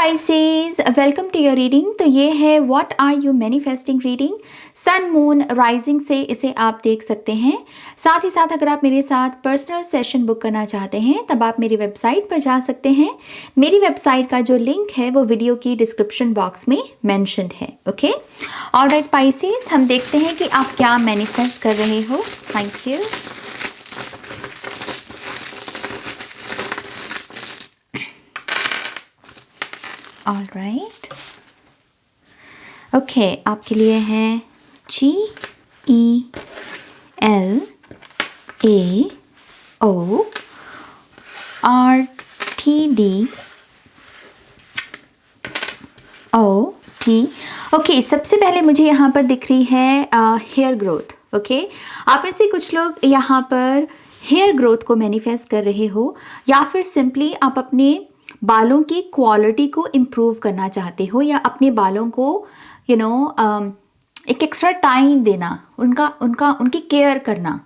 Pisces, welcome to your reading. तो ये है what are you manifesting reading. Sun moon rising से इसे आप देख सकते हैं। साथ ही साथ अगर आप मेरे साथ पर्सनल सेशन बुक करना चाहते हैं तब आप मेरी वेबसाइट पर जा सकते हैं। मेरी वेबसाइट का जो लिंक है वो वीडियो की डिस्क्रिप्शन बॉक्स में मेंशन्ड है। ओके, ऑलराइट पाइसेस, हम देखते हैं कि आप क्या मैनिफेस्ट कर रहे हो। Thank you. ऑलराइट, ओके, आपके लिए है GELAORTDOT। ओके, सबसे पहले मुझे यहाँ पर दिख रही है हेयर ग्रोथ। ओके, आप में से कुछ लोग यहाँ पर हेयर ग्रोथ को मैनिफेस्ट कर रहे हो, या फिर सिंपली आप अपने बालों की क्वालिटी को इम्प्रूव करना चाहते हो, या अपने बालों को एक एक्स्ट्रा टाइम देना, उनकी केयर करना।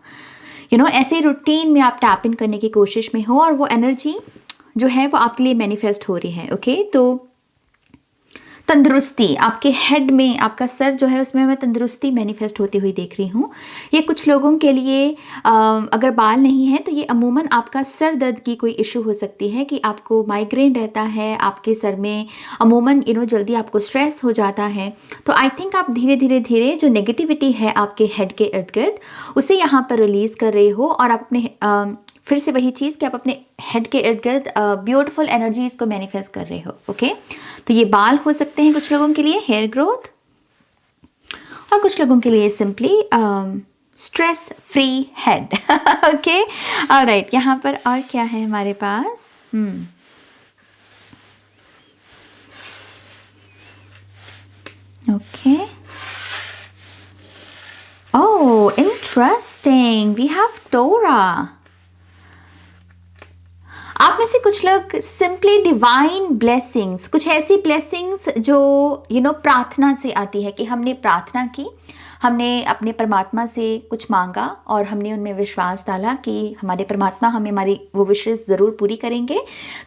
ऐसे रूटीन में आप टैप इन करने की कोशिश में हो और वो एनर्जी जो है वो आपके लिए मैनिफेस्ट हो रही है। ओके, तो तंदुरुस्ती आपके हेड में, आपका सर जो है उसमें मैं तंदुरुस्ती मैनिफेस्ट होती हुई देख रही हूँ। ये कुछ लोगों के लिए अगर बाल नहीं है तो ये अमूमन आपका सर दर्द की कोई इशू हो सकती है कि आपको माइग्रेन रहता है आपके सर में, अमूमन जल्दी आपको स्ट्रेस हो जाता है। तो आई थिंक आप धीरे धीरे जो नेगेटिविटी है आपके हेड के इर्द गिर्द उसे यहाँ पर रिलीज़ कर रहे हो, और आप अपने फिर से वही चीज़ कि आप अपने हेड के इर्द गिर्द ब्यूटीफुल एनर्जीज को मैनिफेस्ट कर रहे हो। ओके, तो ये बाल हो सकते हैं कुछ लोगों के लिए, हेयर ग्रोथ, और कुछ लोगों के लिए simply stress free head. Okay, alright, यहाँ पर और क्या है हमारे पास? Okay, oh interesting, we have टोरा। आप में से कुछ लोग सिंपली डिवाइन ब्लेसिंग्स, कुछ ऐसी ब्लेसिंग्स जो प्रार्थना से आती है कि हमने प्रार्थना की, हमने अपने परमात्मा से कुछ मांगा और हमने उनमें विश्वास डाला कि हमारे परमात्मा हमें हमारी वो विशेष ज़रूर पूरी करेंगे।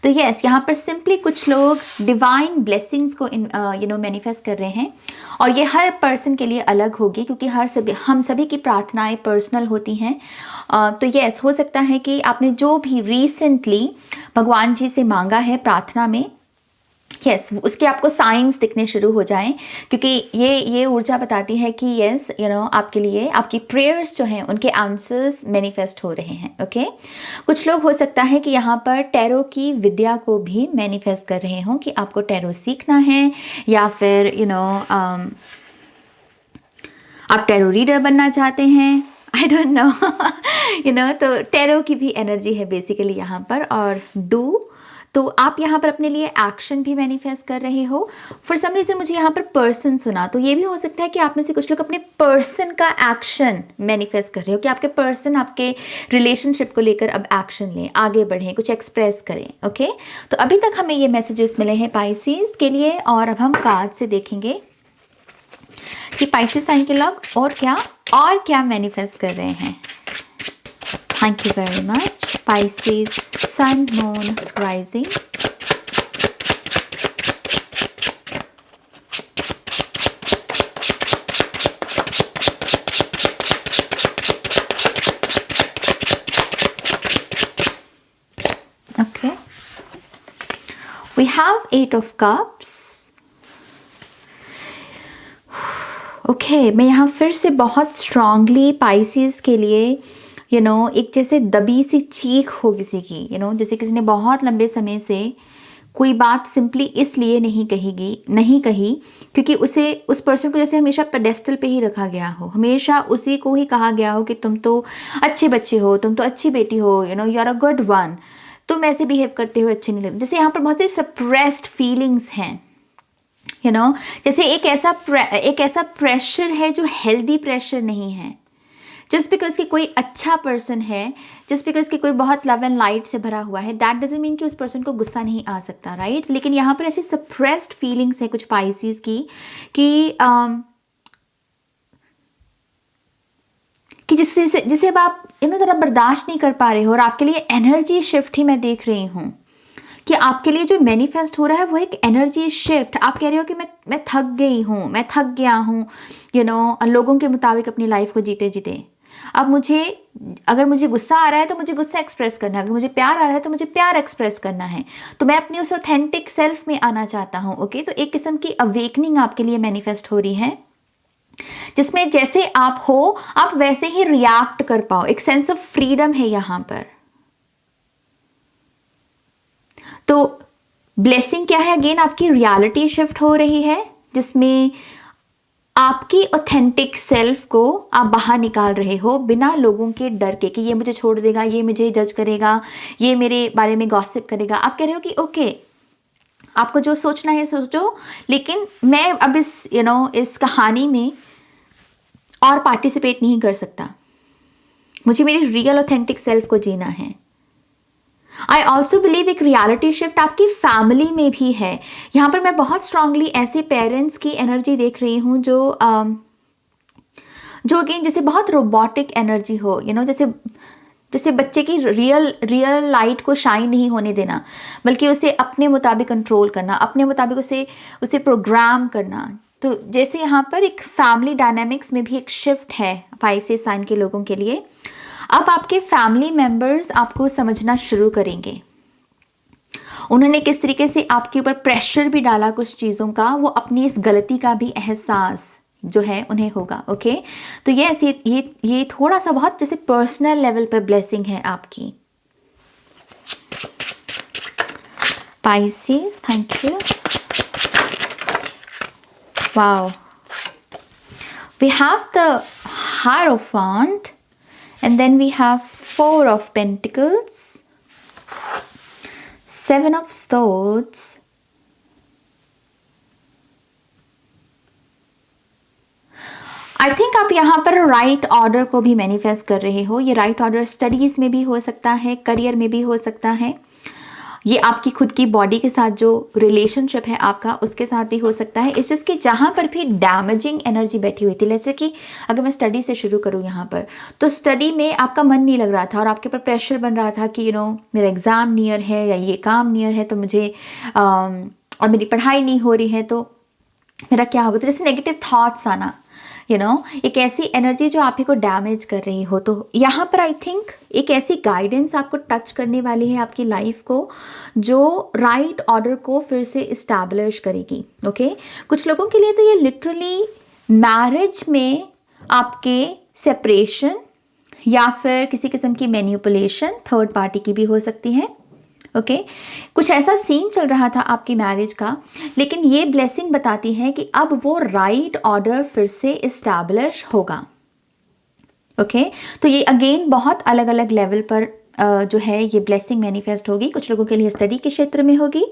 तो यस, यहाँ पर सिंपली कुछ लोग डिवाइन ब्लेसिंग्स को मैनिफेस्ट कर रहे हैं, और ये हर पर्सन के लिए अलग होगी क्योंकि हम सभी की प्रार्थनाएं पर्सनल होती हैं। तो यस, हो सकता है कि आपने जो भी रिसेंटली भगवान जी से मांगा है प्रार्थना में, यस, उसके आपको साइंस दिखने शुरू हो जाएं, क्योंकि ये ऊर्जा बताती है कि यस आपके लिए आपकी प्रेयर्स जो हैं उनके आंसर्स मैनिफेस्ट हो रहे हैं। ओके, कुछ लोग हो सकता है कि यहाँ पर टैरो की विद्या को भी मैनिफेस्ट कर रहे हों कि आपको टैरो सीखना है, या फिर आप टैरो रीडर बनना चाहते हैं, आई डोंट नो। तो टैरो की भी एनर्जी है बेसिकली यहाँ पर। और तो आप यहाँ पर अपने लिए एक्शन भी मैनिफेस्ट कर रहे हो। फॉर सम रीज़न मुझे यहाँ पर पर्सन सुना, तो ये भी हो सकता है कि आप में से कुछ लोग अपने पर्सन का एक्शन मैनिफेस्ट कर रहे हो, कि आपके पर्सन आपके रिलेशनशिप को लेकर अब एक्शन लें, आगे बढ़ें, कुछ एक्सप्रेस करें। ओके, तो अभी तक हमें ये मैसेजेस मिले हैं पाइसेस के लिए, और अब हम कार्ड से देखेंगे कि पाइसेस साइन के लोग और क्या मैनिफेस्ट कर रहे हैं। Thank you very much Pisces sun moon rising. Okay, we have 8 of cups. Okay, मैं यहाँ फिर से बहुत स्ट्रांगली पाइसेस के लिए एक जैसे दबी सी चीख हो किसी की, जैसे किसी ने बहुत लंबे समय से कोई बात सिंपली इसलिए नहीं कही क्योंकि उस पर्सन को जैसे हमेशा पेडेस्टल पे ही रखा गया हो, हमेशा उसी को ही कहा गया हो कि तुम तो अच्छे बच्चे हो, तुम तो अच्छी बेटी हो, you are a good one, तुम ऐसे बिहेव करते हो अच्छे नहीं लगते। जैसे यहाँ पर बहुत सारी सप्रेस्ड फीलिंग्स हैं, जैसे एक ऐसा प्रेशर है जो हेल्दी प्रेशर नहीं है। जस्ट बिकॉज कि कोई अच्छा पर्सन है, जस्ट बिकॉज कि कोई बहुत लव एंड लाइट से भरा हुआ है, दैट डजंट मीन कि उस पर्सन को गुस्सा नहीं आ सकता, राइट? लेकिन यहाँ पर ऐसी सप्रेस्ड फीलिंग्स है कुछ पाइसेस की कि जिसे अब आप ज़रा बर्दाश्त नहीं कर पा रहे हो, और आपके लिए एनर्जी शिफ्ट ही मैं देख रही हूँ कि आपके लिए जो मैनिफेस्ट हो रहा है वो एक एनर्जी शिफ्ट। आप कह रहे हो कि मैं थक गई हूँ, मैं थक गया हूँ, लोगों के मुताबिक अपनी लाइफ को जीते जीते। अब अगर मुझे गुस्सा आ रहा है तो मुझे गुस्सा एक्सप्रेस करना है, अगर मुझे प्यार आ रहा है तो मुझे प्यार एक्सप्रेस करना है। तो मैं अपनी उस ऑथेंटिक सेल्फ में आना चाहता हूँ। ओके, तो एक किस्म की अवेकनिंग आपके लिए मैनिफेस्ट हो रही है, जिसमें जैसे आप हो आप वैसे ही रिएक्ट कर पाओ। एक सेंस ऑफ फ्रीडम है यहाँ पर। तो ब्लेसिंग क्या है? अगेन आपकी रियलिटी शिफ्ट हो रही है, जिसमें आपकी ऑथेंटिक सेल्फ को आप बाहर निकाल रहे हो बिना लोगों के डर के कि ये मुझे छोड़ देगा, ये मुझे जज करेगा, ये मेरे बारे में गॉसिप करेगा। आप कह रहे हो कि ओके, आपको जो सोचना है सोचो, लेकिन मैं अब इस कहानी में और पार्टिसिपेट नहीं कर सकता। मुझे मेरी रियल ऑथेंटिक सेल्फ को जीना है। आई ऑल्सो बिलीव एक रियलिटी शिफ्ट आपकी फैमिली में भी है। यहाँ पर मैं बहुत स्ट्रांगली ऐसे पेरेंट्स की एनर्जी देख रही हूँ जो अगेन जैसे बहुत रोबोटिक एनर्जी हो, जैसे बच्चे की रियल लाइट को शाइन नहीं होने देना, बल्कि उसे अपने मुताबिक कंट्रोल करना, अपने मुताबिक उसे प्रोग्राम करना। तो जैसे यहाँ पर एक फैमिली डायनामिक्स में भी एक शिफ्ट है पाइसेस साइन के लोगों के लिए। अब आपके फैमिली मेंबर्स आपको समझना शुरू करेंगे। उन्होंने किस तरीके से आपके ऊपर प्रेशर भी डाला कुछ चीज़ों का, वो अपनी इस गलती का भी एहसास जो है उन्हें होगा। ओके, तो ये थोड़ा सा बहुत जैसे पर्सनल लेवल पर ब्लेसिंग है आपकी। Pisces, thank you. Wow, we have the hierophant and then we have 4 of Pentacles, 7 of Swords, I think आप यहाँ पर राइट ऑर्डर को भी मैनिफेस्ट कर रहे हो। ये राइट ऑर्डर स्टडीज़ में भी हो सकता है, करियर में भी हो सकता है, ये आपकी खुद की बॉडी के साथ जो रिलेशनशिप है आपका उसके साथ भी हो सकता है। इस चीज़ की जहाँ पर भी डैमेजिंग एनर्जी बैठी हुई थी, जैसे कि अगर मैं स्टडी से शुरू करूँ यहाँ पर, तो स्टडी में आपका मन नहीं लग रहा था और आपके ऊपर प्रेशर बन रहा था कि मेरा एग्ज़ाम नियर है या ये काम नियर है, तो मुझे और मेरी पढ़ाई नहीं हो रही है तो मेरा क्या होगा। तो जैसे नेगेटिव थॉट्स आना, एक ऐसी एनर्जी जो आप ही को डैमेज कर रही हो। तो यहाँ पर आई थिंक एक ऐसी गाइडेंस आपको टच करने वाली है आपकी लाइफ को, जो राइट ऑर्डर को फिर से इस्टेब्लिश करेगी। ओके, कुछ लोगों के लिए तो ये लिटरली मैरिज में आपके सेपरेशन या फिर किसी किस्म की मैनिपुलेशन थर्ड पार्टी की भी हो सकती है। ओके, कुछ ऐसा सीन चल रहा था आपकी मैरिज का, लेकिन ये ब्लेसिंग बताती है कि अब वो राइट ऑर्डर फिर से इस्टेब्लिश होगा। ओके, तो ये अगेन बहुत अलग अलग लेवल पर जो है ये ब्लेसिंग मैनिफेस्ट होगी। कुछ लोगों के लिए स्टडी के क्षेत्र में होगी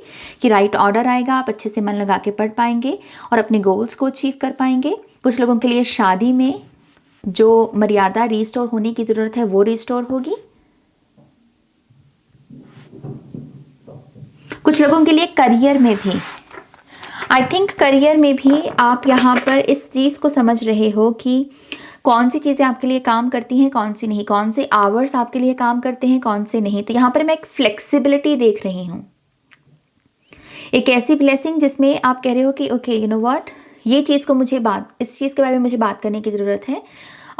कि राइट ऑर्डर आएगा, आप अच्छे से मन लगा के पढ़ पाएंगे और अपने गोल्स को अचीव कर पाएंगे। कुछ लोगों के लिए शादी में जो मर्यादा रिस्टोर होने की ज़रूरत है वो रिस्टोर होगी। कुछ लोगों के लिए करियर में भी, आई थिंक करियर में भी आप यहाँ पर इस चीज़ को समझ रहे हो कि कौन सी चीज़ें आपके लिए काम करती हैं, कौन सी नहीं, कौन से आवर्स आपके लिए काम करते हैं, कौन से नहीं। तो यहाँ पर मैं एक फ्लेक्सिबिलिटी देख रही हूँ, एक ऐसी ब्लेसिंग जिसमें आप कह रहे हो कि ओके यू नो व्हाट, ये चीज़ को इस चीज़ के बारे में मुझे बात करने की ज़रूरत है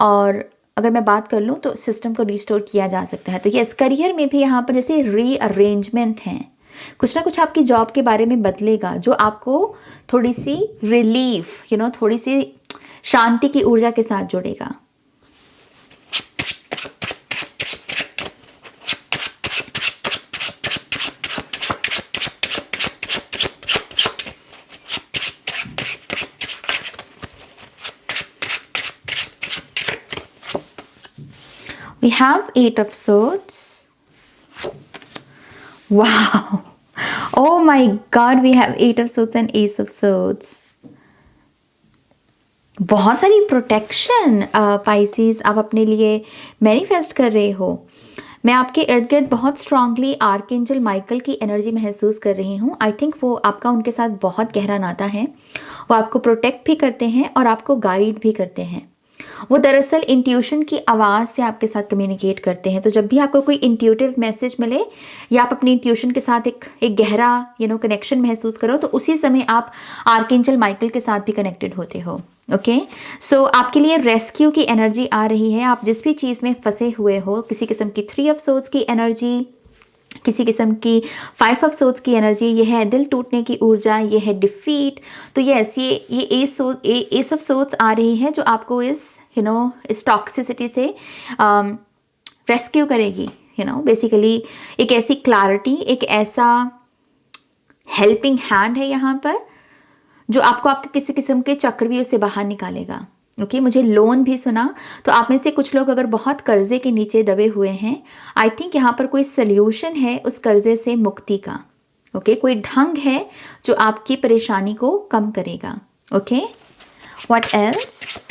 और अगर मैं बात कर लूँ तो सिस्टम को रिस्टोर किया जा सकता है। तो यस, करियर में भी यहाँ पर जैसे रीअरेंजमेंट हैं, कुछ ना कुछ आपकी जॉब के बारे में बदलेगा जो आपको थोड़ी सी रिलीफ थोड़ी सी शांति की ऊर्जा के साथ जोड़ेगा। We have 8 of Swords. Wow. Oh my God, we have 8 of Swords and Ace of Swords. बहुत सारी प्रोटेक्शन पाइसेस आप अपने लिए मैनिफेस्ट कर रहे हो। मैं आपके इर्द गिर्द बहुत स्ट्रांगली आर्कएंजल माइकल की एनर्जी महसूस कर रही हूँ। आई थिंक वो आपका उनके साथ बहुत गहरा नाता है। वो आपको प्रोटेक्ट भी करते हैं और आपको गाइड भी करते हैं। वो दरअसल इंट्यूशन की आवाज़ से आपके साथ कम्युनिकेट करते हैं। तो जब भी आपको कोई इंट्यूटिव मैसेज मिले या आप अपनी इंट्यूशन के साथ एक गहरा कनेक्शन महसूस करो, तो उसी समय आप आर्कएंजल माइकल के साथ भी कनेक्टेड होते हो। ओके, सो आपके लिए रेस्क्यू की एनर्जी आ रही है। आप जिस भी चीज़ में फंसे हुए हो, किसी किस्म की 3 ऑफ सोर्ड्स की एनर्जी, किसी किस्म की 5 ऑफ सोर्ड्स की एनर्जी, ये है दिल टूटने की ऊर्जा, ये है डिफीट। तो यस, ये एस ऑफ सोर्ड्स आ रही है जो आपको इस टॉक्सिसिटी से रेस्क्यू करेगी। बेसिकली एक ऐसी क्लैरिटी, एक ऐसा हेल्पिंग हैंड है यहाँ पर जो आपको आपके किसी किस्म के चक्रव्यूह से बाहर निकालेगा। ओके, मुझे लोन भी सुना, तो आप में से कुछ लोग अगर बहुत कर्जे के नीचे दबे हुए हैं, आई थिंक यहाँ पर कोई सल्यूशन है उस कर्जे से मुक्ति का। ओके, कोई ढंग है जो आपकी परेशानी को कम करेगा। ओके, व्हाट एल्स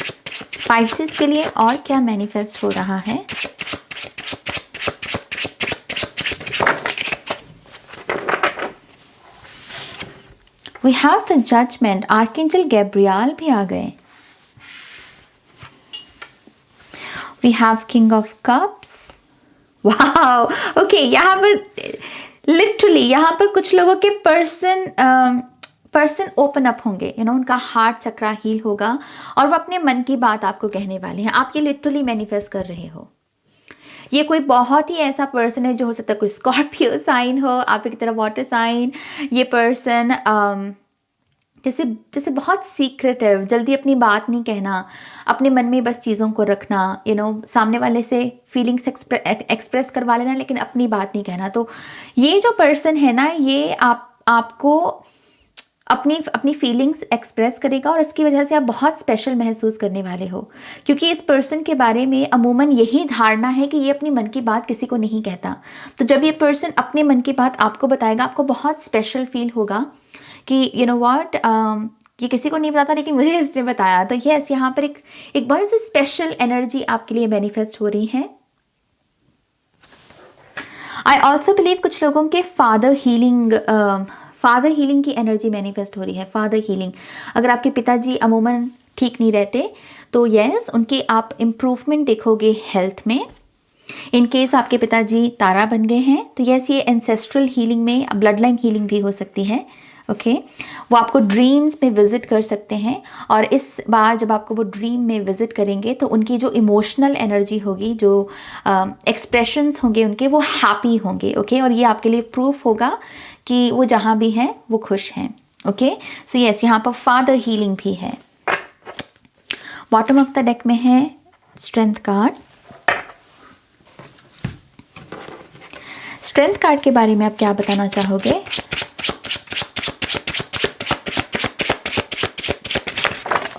स्पाइसेस के लिए और क्या मैनिफेस्ट हो रहा है? We have the judgement, archangel Gabriel भी आ गए। We have king of cups. Wow, okay, यहाँ पर लिटरली यहाँ पर कुछ लोगों के पर्सन ओपन अप होंगे, उनका हार्ट चक्रा हील होगा और वो अपने मन की बात आपको कहने वाले हैं। आप ये लिटरली मैनिफेस्ट कर रहे हो। ये कोई बहुत ही ऐसा पर्सन है जो हो सकता है कोई स्कॉर्पियो साइन हो, आप की तरह वाटर साइन। ये पर्सन जैसे बहुत सीक्रेटिव, जल्दी अपनी बात नहीं कहना, अपने मन में बस चीज़ों को रखना, सामने वाले से फीलिंग्स एक्सप्रेस करवा लेना लेकिन अपनी बात नहीं कहना। तो ये जो पर्सन है ना, ये आपको अपनी फीलिंग्स एक्सप्रेस करेगा और इसकी वजह से आप बहुत स्पेशल महसूस करने वाले हो, क्योंकि इस पर्सन के बारे में अमूमन यही धारणा है कि ये अपनी मन की बात किसी को नहीं कहता। तो जब ये पर्सन अपने मन की बात आपको बताएगा, आपको बहुत स्पेशल फील होगा कि व्हाट, ये किसी को नहीं बताता लेकिन मुझे इसने बताया। तो यस, यहाँ पर एक बहुत सी स्पेशल एनर्जी आपके लिए मैनिफेस्ट हो रही है। आई ऑल्सो बिलीव कुछ लोगों के फादर हीलिंग की एनर्जी मैनिफेस्ट हो रही है। फादर हीलिंग, अगर आपके पिताजी अमूमन ठीक नहीं रहते तो यस, उनके आप इम्प्रूवमेंट देखोगे हेल्थ में। इन केस आपके पिताजी तारा बन गए हैं तो यस, ये एंसेस्ट्रल हीलिंग में ब्लड लाइन हीलिंग भी हो सकती है। ओके, वो आपको ड्रीम्स में विजिट कर सकते हैं और इस बार जब आपको वो ड्रीम में विजिट करेंगे तो उनकी जो इमोशनल एनर्जी होगी, जो एक्सप्रेशंस होंगे उनके, वो हैप्पी होंगे। ओके, और ये आपके लिए प्रूफ होगा कि वो जहाँ भी हैं वो खुश हैं। ओके, सो यस, यहाँ पर फादर हीलिंग भी है। बॉटम ऑफ द डेक में है स्ट्रेंथ कार्ड। स्ट्रेंथ कार्ड के बारे में आप क्या बताना चाहोगे?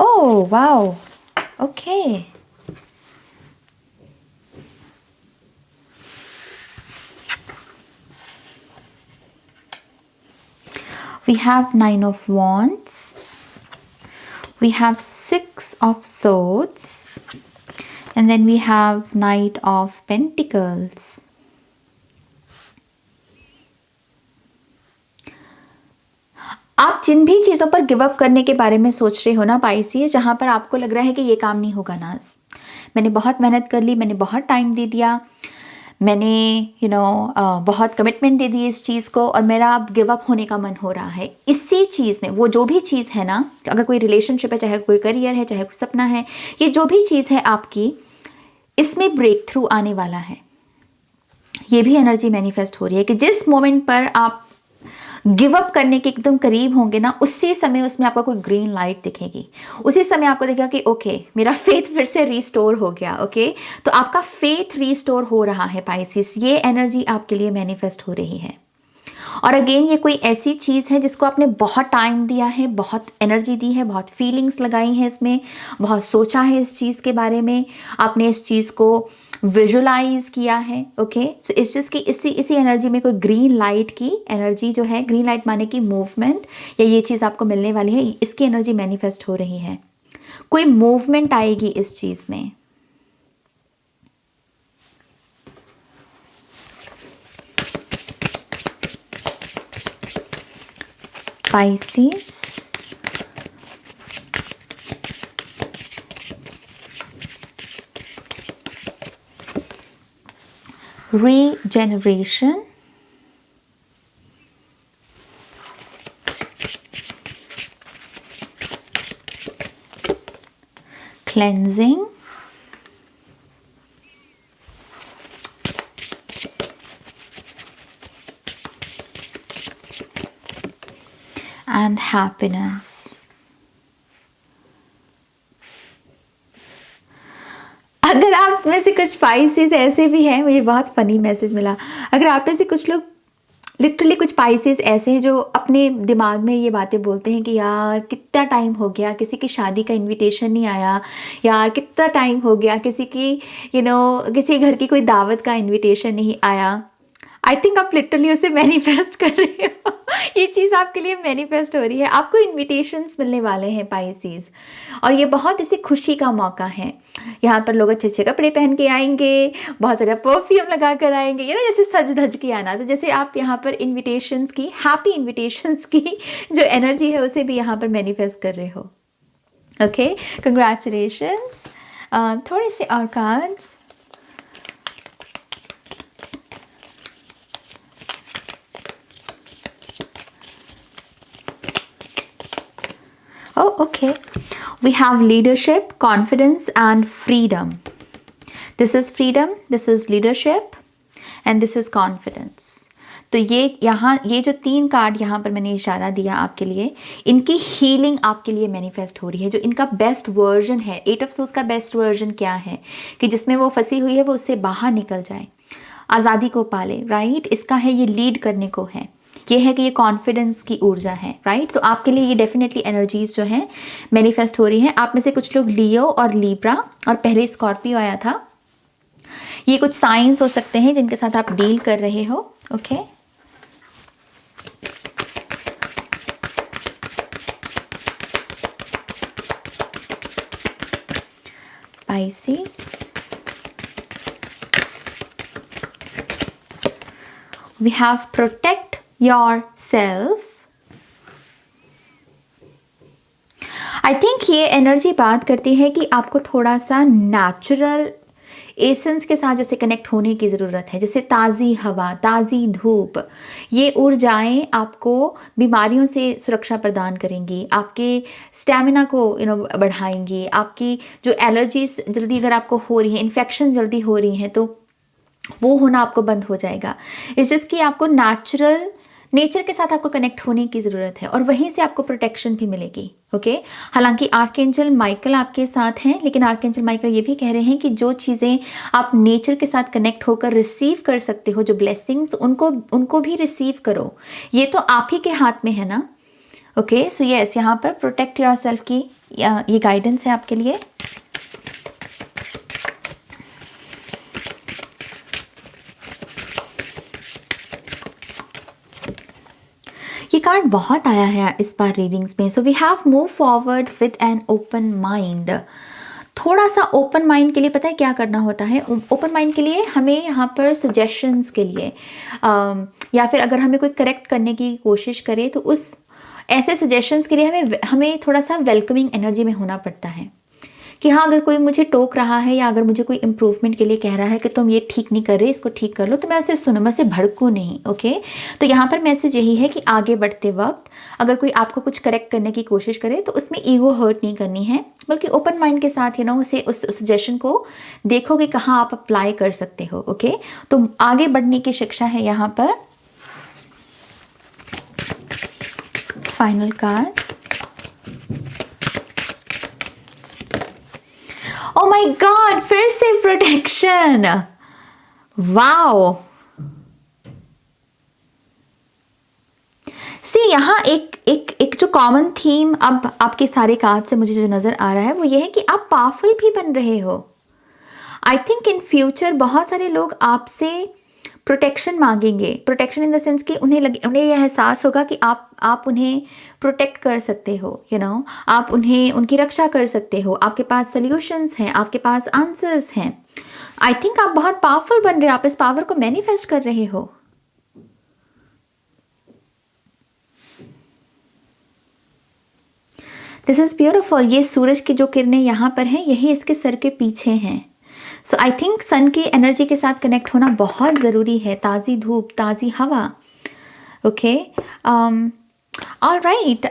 Oh wow, okay, we have 9 of wands, we have 6 of swords, and then we have Knight of Pentacles. आप जिन भी चीज़ों पर गिव अप करने के बारे में सोच रहे हो ना पाइसिस, जहाँ पर आपको लग रहा है कि ये काम नहीं होगा नाज, मैंने बहुत मेहनत कर ली, मैंने बहुत टाइम दे दिया, मैंने बहुत कमिटमेंट दे दी इस चीज़ को और मेरा अब गिव अप होने का मन हो रहा है इसी चीज़ में। वो जो भी चीज़ है ना, अगर कोई रिलेशनशिप है, चाहे कोई करियर है, चाहे कोई सपना है, ये जो भी चीज़ है आपकी, इसमें ब्रेक थ्रू आने वाला है। ये भी एनर्जी मैनिफेस्ट हो रही है कि जिस मोमेंट पर आप गिव अप करने के एकदम करीब होंगे ना, उसी समय उसमें आपको कोई ग्रीन लाइट दिखेगी, उसी समय आपको दिखेगा कि ओके, मेरा फेथ फिर से रिस्टोर हो गया। ओके, तो आपका फेथ रिस्टोर हो रहा है पाइसिस, ये एनर्जी आपके लिए मैनिफेस्ट हो रही है। और अगेन, ये कोई ऐसी चीज़ है जिसको आपने बहुत टाइम दिया है, बहुत एनर्जी दी है, बहुत फीलिंग्स लगाई हैं इसमें, बहुत सोचा है इस चीज़ के बारे में, आपने इस चीज़ को विजुलाइज किया है। ओके, सो इस चीज़ की इसी एनर्जी में कोई ग्रीन लाइट की एनर्जी जो है, ग्रीन लाइट माने कि मूवमेंट, या ये चीज़ आपको मिलने वाली है, इसकी एनर्जी मैनिफेस्ट हो रही है। कोई मूवमेंट आएगी इस चीज़ में। Pisces, regeneration, cleansing, and happiness. अगर आप में से कुछ पाइसेस ऐसे भी हैं, मुझे बहुत फनी मैसेज मिला, अगर आप में से कुछ लोग लिटरली कुछ पाइसेस ऐसे हैं जो अपने दिमाग में ये बातें बोलते हैं कि यार कितना टाइम हो गया किसी की शादी का इनविटेशन नहीं आया, यार कितना टाइम हो गया किसी की किसी घर की कोई दावत का इनविटेशन नहीं आया, आई थिंक आप लिटरली उसे मैनिफेस्ट कर रहे हो। ये चीज़ आपके लिए मैनिफेस्ट हो रही है, आपको इनविटेशंस मिलने वाले हैं पाइसेस, और ये बहुत इसे खुशी का मौका है। यहाँ पर लोग अच्छे अच्छे कपड़े पहन के आएंगे, बहुत सारा परफ्यूम लगा कर आएंगे, जैसे सज धज के आना। तो जैसे आप यहाँ पर इनविटेशंस की, हैप्पी इनविटेशंस की जो एनर्जी है उसे भी यहाँ पर मैनिफेस्ट कर रहे हो। Okay, congratulations. थोड़े से और cards. Oh, okay. We have leadership, confidence, and freedom. This is freedom, this is leadership, and this is confidence. तो ये जो 3 कार्ड यहाँ पर मैंने इशारा दिया आपके लिए, इनकी हीलिंग आपके लिए मैनिफेस्ट हो रही है। जो इनका बेस्ट वर्जन है, 8 ऑफ सोर्स का बेस्ट वर्जन क्या है कि जिसमें वो फंसी हुई है वो उससे बाहर निकल जाए, आज़ादी को पाले, राइट। इसका है ये लीड करने को है, ये है कि ये कॉन्फिडेंस की ऊर्जा है, राइट। तो आपके लिए ये डेफिनेटली एनर्जीज जो हैं मैनिफेस्ट हो रही हैं। आप में से कुछ लोग लियो और लीब्रा और पहले स्कॉर्पियो आया था, ये कुछ साइंस हो सकते हैं जिनके साथ आप डील कर रहे हो। Okay, Pisces, we have protect yourself. I think ये एनर्जी बात करती है कि आपको थोड़ा सा नेचुरल एसेंस के साथ जैसे कनेक्ट होने की ज़रूरत है, जैसे ताज़ी हवा, ताज़ी धूप, ये ऊर्जाएं आपको बीमारियों से सुरक्षा प्रदान करेंगी, आपके स्टैमिना को बढ़ाएंगी, आपकी जो एलर्जीज जल्दी अगर आपको हो रही हैं, इन्फेक्शन जल्दी हो रही हैं, तो वो होना आपको बंद हो जाएगा। इस चीज़ की आपको नेचर के साथ आपको कनेक्ट होने की ज़रूरत है और वहीं से आपको प्रोटेक्शन भी मिलेगी। ओके, हालांकि आर्कएंजल माइकल आपके साथ हैं, लेकिन आर्कएंजल माइकल ये भी कह रहे हैं कि जो चीज़ें आप नेचर के साथ कनेक्ट होकर रिसीव कर सकते हो, जो ब्लेसिंग्स, उनको भी रिसीव करो। ये तो आप ही के हाथ में है ना। ओके, सो यस, यहाँ पर प्रोटेक्ट योरसेल्फ की ये गाइडेंस है आपके लिए। ये कार्ड बहुत आया है इस बार रीडिंग्स में। So we have move forward with an open mind. थोड़ा सा ओपन माइंड के लिए पता है क्या करना होता है? ओपन माइंड के लिए हमें यहाँ पर सजेशंस के लिए या फिर अगर हमें कोई करेक्ट करने की कोशिश करे तो उस ऐसे सजेशंस के लिए हमें थोड़ा सा वेलकमिंग एनर्जी में होना पड़ता है कि हाँ, अगर कोई मुझे टोक रहा है या अगर मुझे कोई इम्प्रूवमेंट के लिए कह रहा है कि तुम ये ठीक नहीं कर रहे, इसको ठीक कर लो, तो मैं उसे सुनूं, मैं उसे भड़कूं नहीं। ओके, तो यहाँ पर मैसेज यही है कि आगे बढ़ते वक्त अगर कोई आपको कुछ करेक्ट करने की कोशिश करे तो उसमें ईगो हर्ट नहीं करनी है, बल्कि ओपन माइंड के साथ उसे उस सजेशन को देखो कि कहाँ आप अप्लाई कर सकते हो। ओके, तो आगे बढ़ने की शिक्षा है यहाँ पर। Final card, oh my God, फिर से प्रोटेक्शन। वाओ, सी यहाँ एक जो कॉमन थीम अब आपके सारे कार्ड से मुझे जो नजर आ रहा है वो ये है कि आप पावरफुल भी बन रहे हो। आई थिंक इन फ्यूचर बहुत सारे लोग आपसे प्रोटेक्शन मांगेंगे। प्रोटेक्शन इन द सेंस कि उन्हें यह एहसास होगा कि आप उन्हें प्रोटेक्ट कर सकते हो, आप उनकी रक्षा कर सकते हो, आपके पास सॉल्यूशंस हैं, आपके पास आंसर्स हैं। आई थिंक आप बहुत पावरफुल बन रहे हो, आप इस पावर को मैनिफेस्ट कर रहे हो। This is beautiful. ये सूरज की जो किरणें यहाँ पर हैं, यही इसके सर के पीछे हैं। सो आई थिंक सन की एनर्जी के साथ कनेक्ट होना बहुत ज़रूरी है, ताज़ी धूप, ताज़ी हवा। ओके, ऑलराइट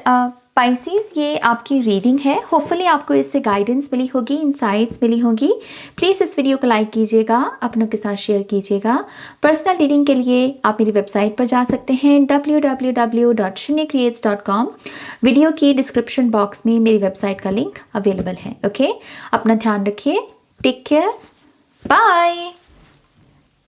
पाइसेस, ये आपकी रीडिंग है। होपफुली आपको इससे गाइडेंस मिली होगी, इंसाइट्स मिली होगी। प्लीज़ इस वीडियो को लाइक कीजिएगा, अपनों के साथ शेयर कीजिएगा। पर्सनल रीडिंग के लिए आप मेरी वेबसाइट पर जा सकते हैं www.shunyacreates.com। वीडियो की डिस्क्रिप्शन बॉक्स में मेरी वेबसाइट का लिंक अवेलेबल है। ओके, अपना ध्यान रखिए, टेक केयर, बाय।